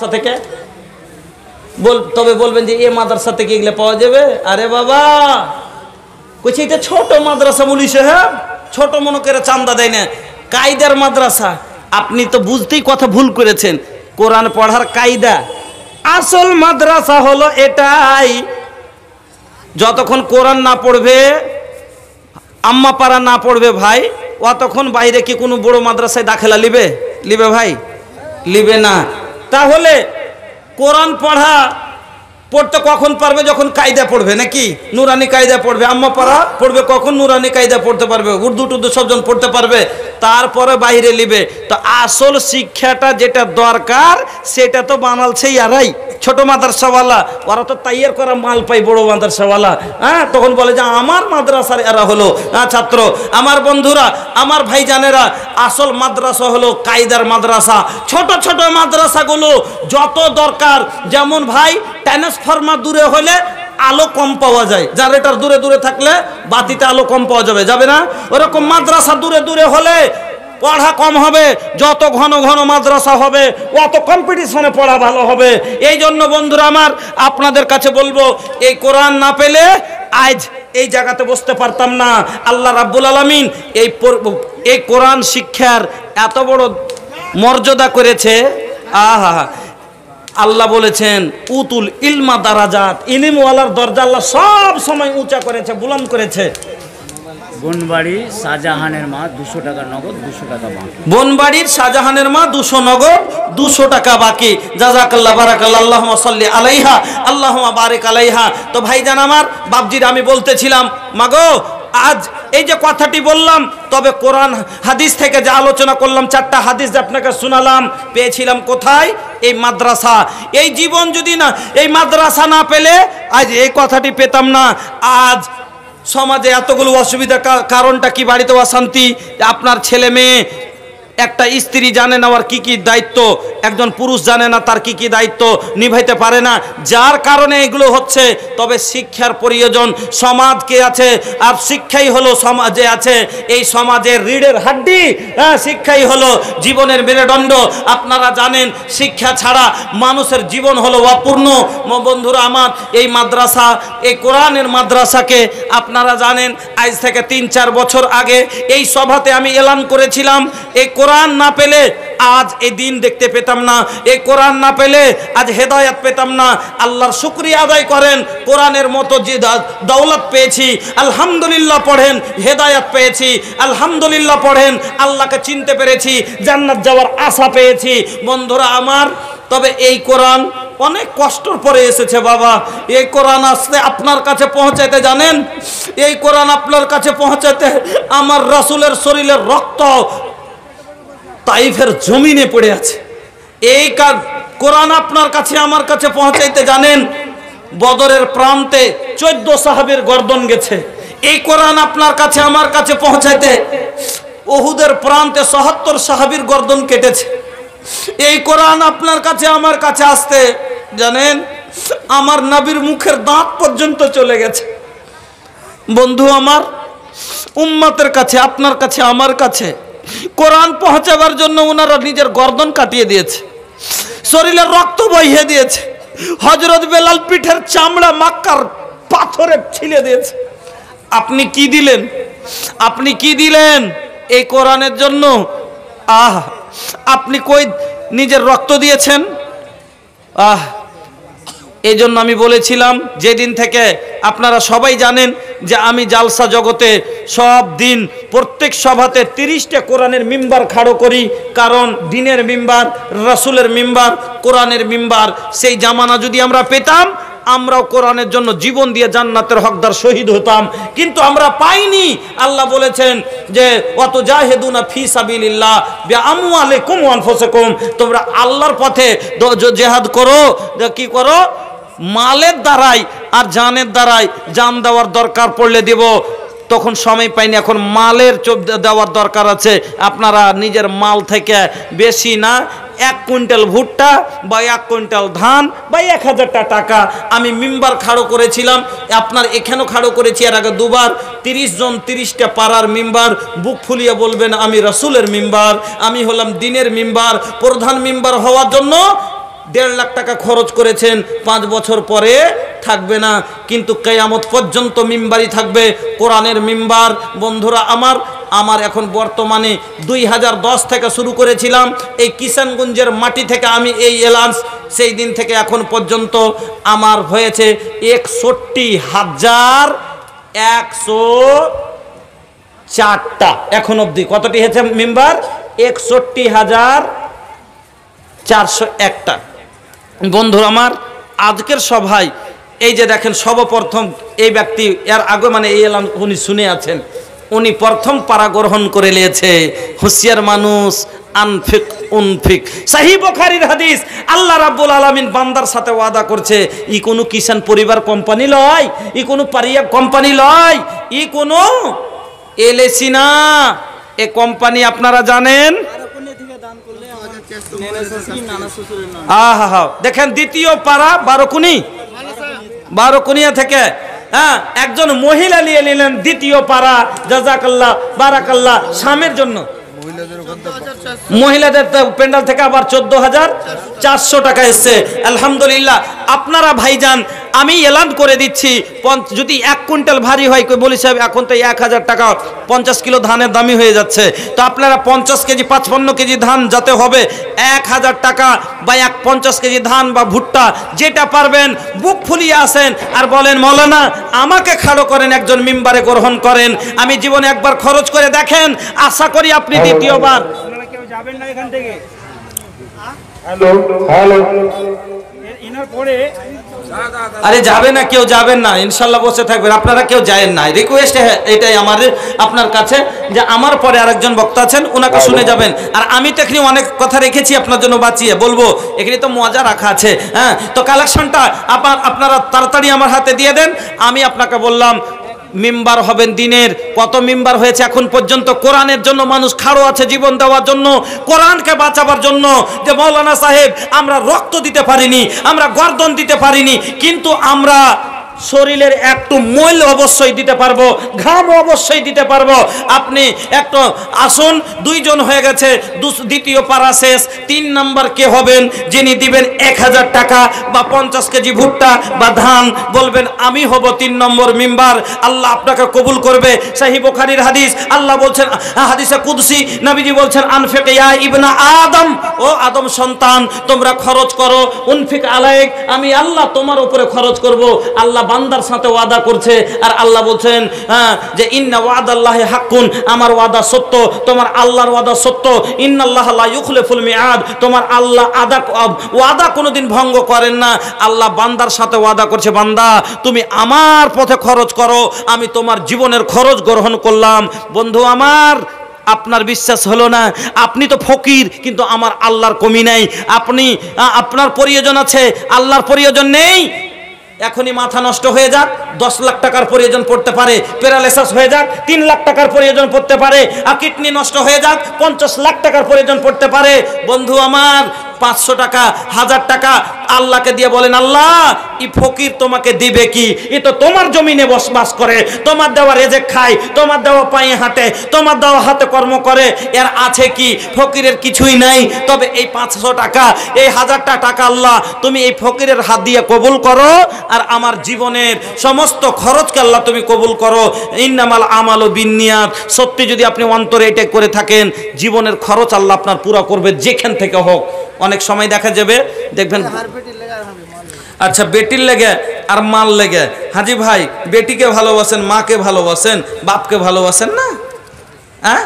থেকে তবে বলবেন যে এই মাদ্রাসা থেকে এগুলো পাওয়া যাবে। আরে বাবা কইছে এটা ছোট মাদ্রাসা বলিছে, হ্যাঁ ছোট মনে করে চান্দা দেয় না, কায়দার মাদ্রাসা। আপনি তো বুঝতেই কথা ভুল করেছেন। কোরআন পড়ার কায়দা, আসল মাদ্রাসা হলো এটাই। যতক্ষণ কোরআন না পড়বে, আম্মা পাড়া না পড়বে ভাই, অতক্ষণ বাইরে কি কোনো বড় মাদ্রাসায় দাখিলা লিবে ভাই? লিবে না। তাহলে কোরআন পড়তে কখন পারবে? যখন কায়দা পড়বে, নাকি নুরানি কায়দা পড়বে। আম্মা পাড়া পড়বে কখন? নুরানি কায়দা পড়তে পারবে, উর্দু টুর্দু সবজন পড়তে পারবে, তারপরে বাইরে লিবে। তো আসল শিক্ষাটা যেটা দরকার সেটা তো বানালছে ইয়ারাই, ছোট মাদ্রাসাওয়ালা। ওরা তো তৈয়ার করা মাল পাই বড় মাদ্রাসাওয়ালা। হ্যাঁ, তখন বলে যে আমার মাদ্রাসার এরা হলো ছাত্র। আমার বন্ধুরা, আমার ভাইজানেরা, আসল মাদ্রাসা হলো কায়দার মাদ্রাসা। ছোট ছোট মাদ্রাসাগুলো যত দরকার, যেমন ভাই ট্রান্সফরমার দূরে হলে আলো কম পাওয়া যায়, জেনারেটর দূরে দূরে থাকলে বাতিতে আলো কম পাওয়া যাবে না? ওরকম মাদ্রাসা দূরে দূরে হলে পড়া কম হবে। যত ঘন ঘন মাদ্রাসা হবে অত কম্পিটিশনে পড়া ভালো হবে। এই জন্য বন্ধুরা আমার, আপনাদের কাছে বলবো, এই কোরআন না পেলে আজ এই জায়গাতে বসতে পারতাম না। আল্লাহ রাব্বুল আলামিন এই কোরআন শিক্ষার এত বড় মর্যাদা করেছে। আহা, আল্লাহ বলেছেন উতুল ইলমা দারাজাত, ইলমওয়ালার দরজা আল্লাহ সব সময় উঁচা করেছে, বুলন্দ করেছে। বনবাড়ি শাহজাহানের মা 200 টাকা নগদ, 200 টাকা বাকি। বনবাড়ির শাহজাহানের মা 200 নগদ, 200 টাকা বাকি। জাযাকাল্লাহ, বারাকাল্লাহ, আল্লাহুম্মা সাল্লি আলাইহা, আল্লাহুম্মা বারিক আলাইহা। তো ভাইজান আমার, বাপজির আমি বলতেছিলাম, মাগো আজ এই যে কথাটি বললাম, তবে কোরআন হাদিস থেকে যে আলোচনা করলাম, 4টা হাদিস আপনাকে শোনালাম, পেয়েছিলাম কোথায়? এই মাদ্রাসা। এই জীবন যদি না, এই মাদ্রাসা না পেলে আজ এই কথাটি পেতাম না। আজ সমাজে এতগুলো অসুবিধা, কারণটা কি? বাড়িতে অশান্তি। আপনার ছেলে মেয়ে, একটা স্ত্রী জানে না ওর কি কি দায়িত্ব, একজন পুরুষ জানে না তার কি কি দায়িত্ব, নিভাইতে পারে না, যার কারণে এগুলো হচ্ছে। তবে শিক্ষার প্রয়োজন। সমাজ কে আছে? আর শিক্ষাই হলো সমাজে আছে, এই সমাজের রিড়ের হাড্ডি। হ্যাঁ, শিক্ষাই হলো জীবনের মেরুদণ্ড। আপনারা জানেন শিক্ষা ছাড়া মানুষের জীবন হলো অপূর্ণ। বন্ধুরা আমার, এই মাদ্রাসা, এই কোরআনের মাদ্রাসাকে আপনারা জানেন আজ থেকে 3-4 বছর আগে এই সভাতে আমি এলান করেছিলাম, এই কোরআন না পেলে আজ এই দিন দেখতে পেতাম না, এই কোরআন না পেলে আজ হেদায়েত পেতাম না। আল্লাহর শুকরিয়া আদায় করেন, কোরআনের মতো যে দৌলত পেয়েছি, আলহামদুলিল্লাহ পড়েন, হেদায়েত পেয়েছি, আলহামদুলিল্লাহ পড়েন, আল্লাহকে চিনতে পেরেছি, জান্নাত যাওয়ার আশা পেয়েছি। বন্ধুরা আমার, তবে এই কোরআন অনেক কষ্টর পরে এসেছে বাবা। এই কোরআন আসতে আপনার কাছে পৌঁছাইতে, জানেন এই কোরআন আপনার কাছে পৌঁছাতে আমার রাসূলের শরীরের রক্ত তাইফের জমিনে পড়ে আছে। এই কোরআন আপনার কাছে আমার কাছে পৌঁছাইতে, জানেন বদরের প্রান্তে 14 সাহাবীর গর্দন গেছে। এই কোরআন আপনার কাছে আমার কাছে পৌঁছাইতে উহুদের প্রান্তে 77 সাহাবীর গর্দন কেটেছে। এই কোরআন আপনার কাছে আমার কাছে আসতে, জানেন আমার নবীর মুখের দাঁত পর্যন্ত চলে গেছে। বন্ধু আমার, উম্মতের কাছে, আপনার কাছে, আমার কাছে কোরআন পৌঁছাবার জন্য ওনারা নিজের গর্দন কাটিয়ে দিয়েছে, শরীরের রক্ত বহিয়ে দিয়েছে। হযরত বেলাল পিঠের চামড়া মক্কার পাথরে ছিলে দিয়েছে। আপনি কি দিলেন? আপনি কি দিলেন এই কোরআনের জন্য? আপনি কই নিজের রক্ত দিয়েছেন? এই জন্য আমি বলেছিলাম, যেদিন থেকে আপনারা সবাই জানেন যে আমি জালসা জগতে সব দিন প্রত্যেক সভাতে 30টা কোরআনের মিম্বার খাড়ো করি। কারণ দিনের মিম্বার, রাসূলের মিম্বার, কোরআনের মিম্বার, সেই জামানা যদি আমরা পেতাম, আমরাও কোরআনের জন্য জীবন দিয়ে জান্নাতের হকদার শহীদ হতাম। কিন্তু আমরা পাইনি। আল্লাহ বলেছেন যে ওয়াত জাহিদুনা ফি সাবিলিল্লাহ বিআমওয়ালিকুম ওয়া আনফুসিকুম, তোমরা আল্লাহর পথে জিহাদ করো। কি করো? মালের দ্বারাই আর জানের দ্বারাই। জান দেওয়ার দরকার পড়লে দেব, তখন সময় পাইনি, এখন মালের দেওয়ার দরকার আছে। আপনারা নিজের মাল থেকে বেশি না, 1 কুইন্টাল ভুট্টা বা 1 কুইন্টাল ধান বা 1000টা টাকা আমি মিম্বার খাড়ো করেছিলাম। আপনার এখানেও খাড়ো করেছি এর আগে 2 বার। 30 জন 30টা পাড়ার মিম্বার। বুক ফুলিয়ে বলবেন আমি রাসূলের মিম্বার, আমি হলাম দিনের মিম্বার। প্রধান মিম্বার হওয়ার জন্য 1.5 লাখ টাকা খরচ করেছেন, 5 বছর পরে থাকবে না, কিন্তু কিয়ামত পর্যন্ত মিম্বারই থাকবে, কোরআনের মিম্বার। বন্ধুরা আমার এখন বর্তমানে 2010 থেকে শুরু করেছিলাম এই কিষানগঞ্জের মাটি থেকে আমি এই এলান, সেই দিন থেকে এখন পর্যন্ত আমার হয়েছে 61,104টা। এখন অবধি কতটি হয়েছে মেম্বার? 61,401টা। বন্ধুরা আমার, আজকের সভায় এই যে দেখেন, সর্বপ্রথম এই ব্যক্তি, এর আগে মানে এই এলান উনি শুনে আছেন, উনি প্রথম পারা গ্রহণ করে নিয়েছে। হুঁশিয়ার মানুষ, আনফিক উনফিক, সহিহ বুখারীর হাদিস। আল্লাহ রাব্বুল আলামিন বান্দার সাথে ওয়াদা করছে, ই কোনো কিষান পরিবার কোম্পানি লয়, ই কোনো পারিয়া কোম্পানি লয়, ই কোনো এলএসি না। এ কোম্পানি আপনারা জানেন, আহা দেখেন, দ্বিতীয় পারা বারোকুনিয়া থেকে, হ্যাঁ, একজন মহিলা নিয়ে নিলেন দ্বিতীয় পারা, জাযাকাল্লাহ বারাকাল্লাহ, স্বামীর জন্য। মহিলাদের প্যান্ডেল থেকে আবার 14,400 টাকা এসছে। আলহামদুলিল্লাহ। আপনারা ভাইজান, আমি এলান করে দিচ্ছি, যদি 1 কুইন্টাল ভারী হয়, বলি সাহেব এখন তো 1000 টাকা 50 কিলো ধানের দামি হয়ে যাচ্ছে, তো আপনারা 50 কেজি 55 কেজি ধান যাতে হবে 1000 টাকা, বা 50 কেজি ধান বা ভুট্টা যেটা পারবেন বুক ফুলিয়ে আসেন আর বলেন, মৌলানা আমাকে খাড়ো করেন, একজন মিম্বারে গ্রহণ করেন। আমি জীবনে একবার খরচ করে দেখেন, আশা করি আপনি দ্বিতীয়বার। কেউ যাবেন না এখান থেকে? আরে যাবে না, কেউ যাবেন না, ইনশাল্লাহ বসে থাকবেন, আপনারা কেউ যায়েন না। রিকোয়েস্ট এটাই আমাদের আপনার কাছে, যে আমার পরে আরেকজন বক্তা আছেন, ওনাকে শুনে যাবেন। আর আমি তো এখানে অনেক কথা রেখেছি আপনার জন্য বাঁচিয়ে বলবো, এখানে তো মজা রাখা আছে। হ্যাঁ, তো কালেকশনটা আপনারা তাড়াতাড়ি আমার হাতে দিয়ে দেন। আমি আপনাকে বললাম মিম্বার হবেন দিনের। কত মিম্বার হয়েছে এখন পর্যন্ত? কোরআনের জন্য মানুষ খাড়ো আছে, জীবন দেওয়ার জন্য, কোরআনকে বাঁচাবার জন্য। যে মৌলানা সাহেব, আমরা রক্ত দিতে পারিনি, আমরা গর্দন দিতে পারিনি, কিন্তু আমরা শরীরের একটু মূল্য অবশ্যই দিতে পারবো, ঘাম অবশ্যই দিতে পারবো। আপনি একটু আসুন, 2 জন হয়ে গেছে, দ্বিতীয় পারা শেষ। 3 নাম্বার কে হবেন? যিনি দিবেন 1000 টাকা বা 50 কেজি ভুট্টা বা ধান, বলবেন আমি হব 3 নম্বর মিম্বার। আল্লাহ আপনাকে কবুল করবে। সহিহ বুখারীর হাদিস, আল্লাহ বলছেন, হাদিসে কুদসি, নবীজি বলছেন, আনফিক ইয়া ইবনা আদম, ও আদম সন্তান, তোমরা খরচ করো, উনফিক আলাইক, আমি আল্লাহ তোমার উপরে খরচ করব। আল্লাহ বান্দার সাথে ওয়াদা করছে, আর আল্লাহ বলছেন যে ইন্না ওয়াদাল্লাহি হাক্কুন, আমার ওয়াদা সত্য, তোমার আল্লাহর ওয়াদা সত্য। ইন্নাল্লাহা লা ইউখলিফুল মিআদ, তোমার আল্লাহ ওয়াদা কোনোদিন ভঙ্গ করেন না। আল্লাহ বান্দার সাথে ওয়াদা করছে, বান্দা তুমি আমার পথে খরচ করো, আমি তোমার জীবনের খরচ গ্রহণ করলাম। বন্ধু আমার, আপনার বিশ্বাস হলো না, আপনি তো ফকির, কিন্তু আমার আল্লাহর কমি নাই। আপনার প্রয়োজন আছে, আল্লাহর প্রয়োজন নেই। এখনই মাথা নষ্ট হয়ে যাক, 10 লাখ টাকার প্রয়োজন পড়তে পারে, প্যারালাইসিস হয়ে যাক, 3 লাখ টাকার প্রয়োজন পড়তে পারে, আর কিডনি নষ্ট হয়ে যাক, 50 লাখ টাকার প্রয়োজন পড়তে পারে। বন্ধু আমার, 500 টাকা 1000 টাকা আল্লাহকে দিয়ে বলেন, আল্লাহ ই ফকির তোমাকে দিবে কি? এ তো তোমার জমিনে বসবাস করে, তোমার দেওয়া রেজেক খায়, তোমার দেওয়া পায়ে হাঁটে, তোমার দেওয়া হাতে কর্ম করে, এর আছে কি? ফকিরের কিছুই নাই। তবে এই 500 টাকা, এই 1000টা টাকা আল্লাহ তুমি এই ফকিরের হাত দিয়ে কবুল করো, আর আমার জীবনের সমস্ত খরচকে আল্লাহ তুমি কবুল করো। ইন্নামাল আমালু বিন্নিয়াত, সত্যি যদি আপনি অন্তরে এটা করে থাকেন, জীবনের খরচ আল্লাহ আপনার পুরো করবে, যেখান থেকে হোক। অনেক সময় দেখা যাবে, দেখবেন, আচ্ছা বেটির লেগে আর মাল লেগে, হাজি ভাই বেটিকে ভালোবাসেন, মাকে ভালোবাসেন, বাপকে ভালোবাসেন না? হ্যাঁ,